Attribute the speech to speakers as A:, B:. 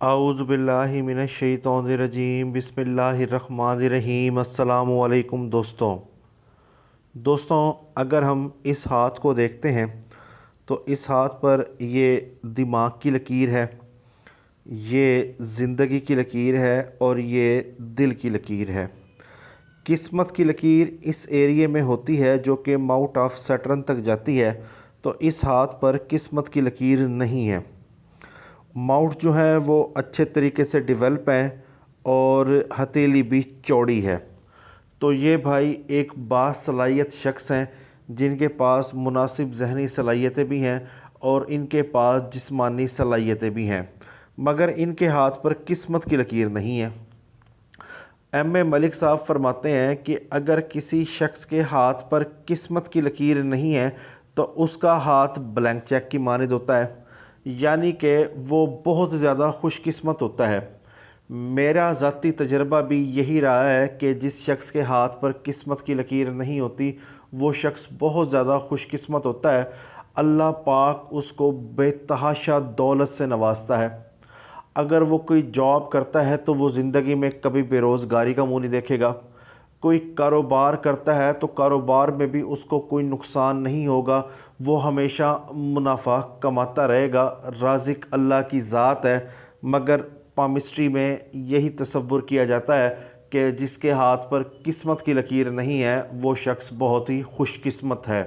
A: अऊज़ु बिल्लाहि मिनश शैतानिर रजीम बिस्मिल्लाहिर्रहमानिर्रहीम। अस्सलामु अलैकुम दोस्तों, अगर हम इस हाथ को देखते हैं तो इस हाथ पर ये दिमाग की लकीर है, ये ज़िंदगी की लकीर है और ये दिल की लकीर है। किस्मत की लकीर इस एरिए में होती है जो कि माउथ ऑफ सैटर्न तक जाती है, तो इस हाथ पर किस्मत की लकीर नहीं है। माउथ जो है वो अच्छे तरीके से डेवलप है और हथेली भी चौड़ी है। तो ये भाई एक बासलाहियत शख्स हैं जिनके पास मुनासिब ज़हनी सलाहियतें भी हैं और इनके पास जिस्मानी सलाहियतें भी हैं, मगर इनके हाथ पर किस्मत की लकीर नहीं है। एम मलिक साहब फरमाते हैं कि अगर किसी शख्स के हाथ पर किस्मत की लकीर नहीं है तो उसका हाथ ब्लैंक चेक की मानिद होता है, यानी कि वो बहुत ज़्यादा खुशकिस्मत होता है। मेरा ज़ाती तजर्बा भी यही रहा है कि जिस शख्स के हाथ पर किस्मत की लकीर नहीं होती वो शख्स बहुत ज़्यादा खुशकिस्मत होता है। अल्लाह पाक उसको बेतहाशा दौलत से नवाजता है। अगर वो कोई जॉब करता है तो वो ज़िंदगी में कभी बेरोज़गारी का मुँह नहीं देखेगा। कोई कारोबार करता है तो कारोबार में भी उसको कोई नुकसान नहीं होगा, वो हमेशा मुनाफा कमाता रहेगा। राज़िक अल्लाह की ज़ात है, मगर पामिस्ट्री में यही तसव्वुर किया जाता है कि जिसके हाथ पर किस्मत की लकीर नहीं है वो शख्स बहुत ही खुशकिस्मत है।